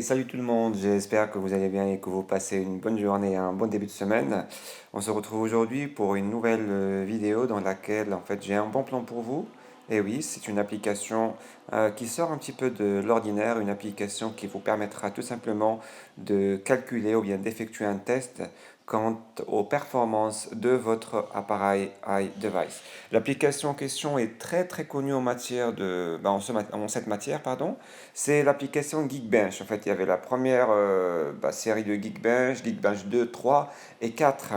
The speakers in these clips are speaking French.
Salut tout le monde, j'espère que vous allez bien et que vous passez une bonne journée et un bon début de semaine. On se retrouve aujourd'hui pour une nouvelle vidéo dans laquelle en fait j'ai un bon plan pour vous. Et oui, c'est une application qui sort un petit peu de l'ordinaire, une application qui vous permettra tout simplement de calculer ou bien d'effectuer un test quant aux performances de votre appareil iDevice. L'application en question est très très connue en matière en cette matière, pardon. C'est l'application Geekbench. En fait, il y avait la première série de Geekbench, Geekbench 2, 3 et 4.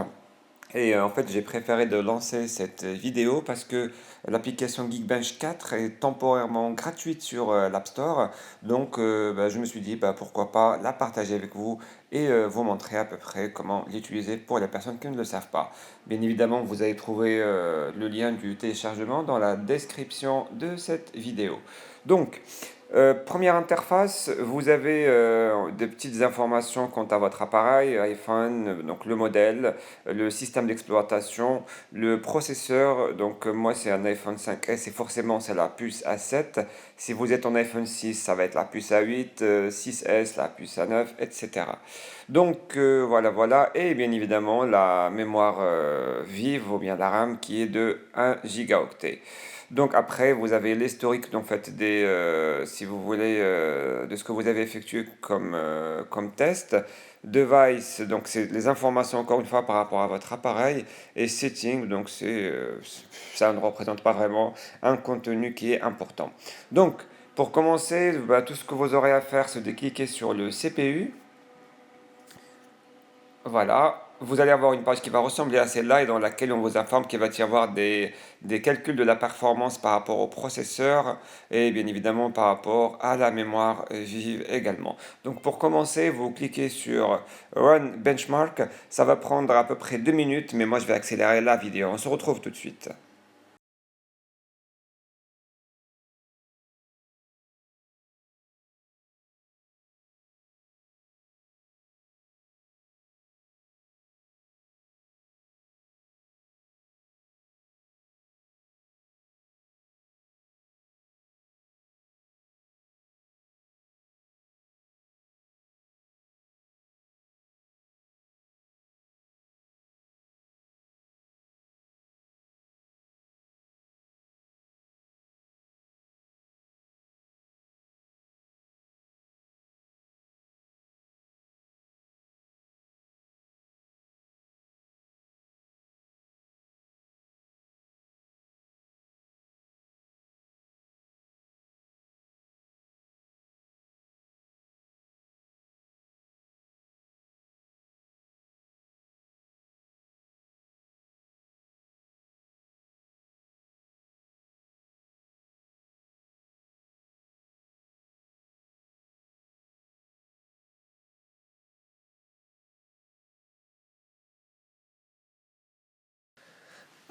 Et en fait, j'ai préféré de lancer cette vidéo parce que l'application Geekbench 4 est temporairement gratuite sur l'App Store. Donc, je me suis dit, pourquoi pas la partager avec vous et vous montrer à peu près comment l'utiliser pour les personnes qui ne le savent pas. Bien évidemment, vous allez trouver le lien du téléchargement dans la description de cette vidéo. Donc, première interface, vous avez des petites informations quant à votre appareil, iPhone, donc le modèle, le système d'exploitation, le processeur. Donc moi c'est un iPhone 5S et forcément c'est la puce A7. Si vous êtes en iPhone 6, ça va être la puce A8, 6S, la puce A9, etc. Donc voilà. Et bien évidemment la mémoire vive ou bien la RAM qui est de 1 gigaoctet. Donc après, vous avez l'historique en fait, si vous voulez, de ce que vous avez effectué comme test. Device, donc c'est les informations encore une fois par rapport à votre appareil. Et setting, donc ça ne représente pas vraiment un contenu qui est important. Donc pour commencer, tout ce que vous aurez à faire, c'est de cliquer sur le CPU. Voilà, vous allez avoir une page qui va ressembler à celle-là et dans laquelle on vous informe qu'il va y avoir des calculs de la performance par rapport au processeur et bien évidemment par rapport à la mémoire vive également. Donc pour commencer, vous cliquez sur Run Benchmark. Ça va prendre à peu près 2 minutes, mais moi je vais accélérer la vidéo. On se retrouve tout de suite.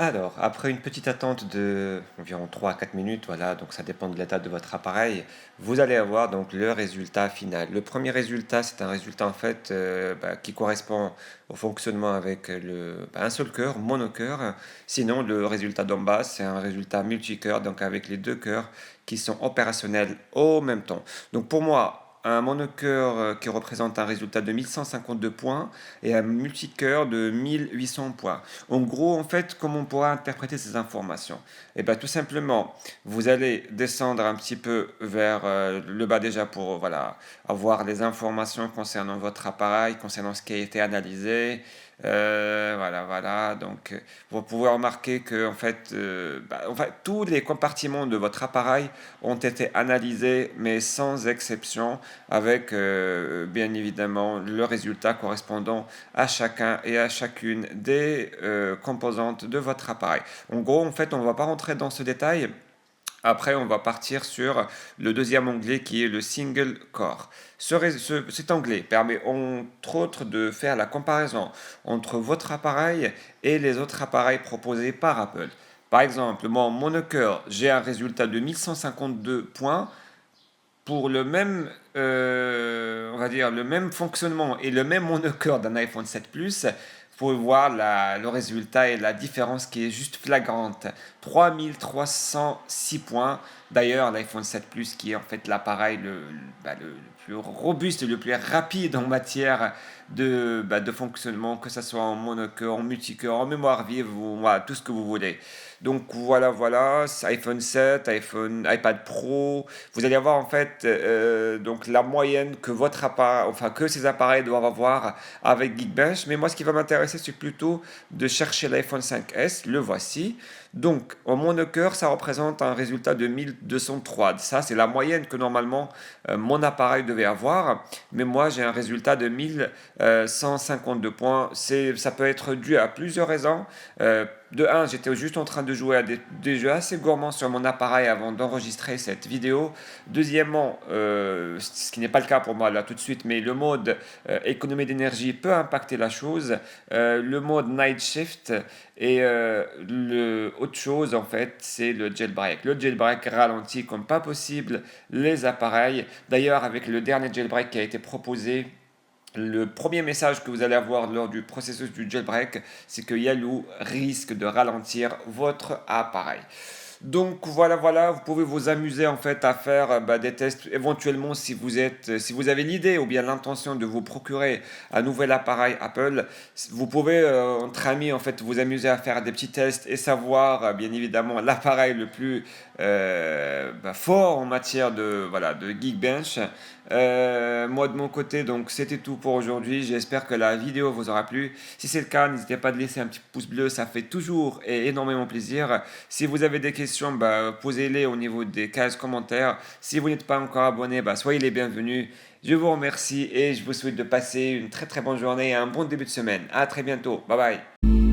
Alors, après une petite attente de environ 3 à 4 minutes, voilà, donc ça dépend de l'état de votre appareil, vous allez avoir donc le résultat final. Le premier résultat, c'est un résultat en fait qui correspond au fonctionnement avec un seul cœur, monocœur. Sinon, le résultat d'en bas, c'est un résultat multicœur, donc avec les deux cœurs qui sont opérationnels au même temps. Donc pour moi, un monocœur qui représente un résultat de 1152 points et un multicœur de 1800 points. En gros, en fait, comment on pourra interpréter ces informations? Eh bien, tout simplement, vous allez descendre un petit peu vers le bas déjà pour voilà, avoir les informations concernant votre appareil, concernant ce qui a été analysé. Voilà. Donc, vous pouvez remarquer que en fait, tous les compartiments de votre appareil ont été analysés, mais sans exception, avec bien évidemment le résultat correspondant à chacun et à chacune des composantes de votre appareil. En gros, en fait, on ne va pas rentrer dans ce détail. Après, on va partir sur le deuxième onglet qui est le Single Core. Cet onglet permet entre autres de faire la comparaison entre votre appareil et les autres appareils proposés par Apple. Par exemple, mon monocœur, j'ai un résultat de 1152 points pour on va dire, le même fonctionnement et le même monocœur d'un iPhone 7 Plus, vous pouvez voir le résultat et la différence qui est juste flagrante. 3306 points D'ailleurs, l'iPhone 7 Plus, qui est en fait l'appareil le plus robuste et le plus rapide en matière de fonctionnement, que ce soit en monocœur, en multicœur, en mémoire vive, ou voilà, tout ce que vous voulez. Donc voilà, c'est iPhone 7, iPad Pro. Vous allez avoir en fait donc la moyenne que votre appareil, enfin que ces appareils doivent avoir avec Geekbench. Mais moi, ce qui va m'intéresser, c'est plutôt de chercher l'iPhone 5S. Le voici. Donc, en monocœur, ça représente un résultat de 1203. Ça, c'est la moyenne que normalement mon appareil devait avoir. Mais moi, j'ai un résultat de 1152 points. Ça peut être dû à plusieurs raisons. De un, j'étais juste en train de jouer à des jeux assez gourmands sur mon appareil avant d'enregistrer cette vidéo. Deuxièmement, ce qui n'est pas le cas pour moi là tout de suite, mais le mode économie d'énergie peut impacter la chose. Le mode night shift et autre chose en fait, c'est le jailbreak. Le jailbreak ralentit comme pas possible les appareils. D'ailleurs, avec le dernier jailbreak qui a été proposé, le premier message que vous allez avoir lors du processus du jailbreak, c'est que Yahoo risque de ralentir votre appareil. Donc voilà, vous pouvez vous amuser en fait à faire des tests éventuellement si vous avez l'idée ou bien l'intention de vous procurer un nouvel appareil Apple, vous pouvez entre amis en fait vous amuser à faire des petits tests et savoir bien évidemment l'appareil le plus fort en matière de Geekbench. Moi de mon côté, donc c'était tout pour aujourd'hui. J'espère que la vidéo vous aura plu. Si c'est le cas, n'hésitez pas de laisser un petit pouce bleu, ça fait toujours et énormément plaisir. Si vous avez des questions, posez-les au niveau des cases commentaires. Si vous n'êtes pas encore abonné, soyez les bienvenus. Je vous remercie et je vous souhaite de passer une très très bonne journée et un bon début de semaine. À très bientôt. Bye bye.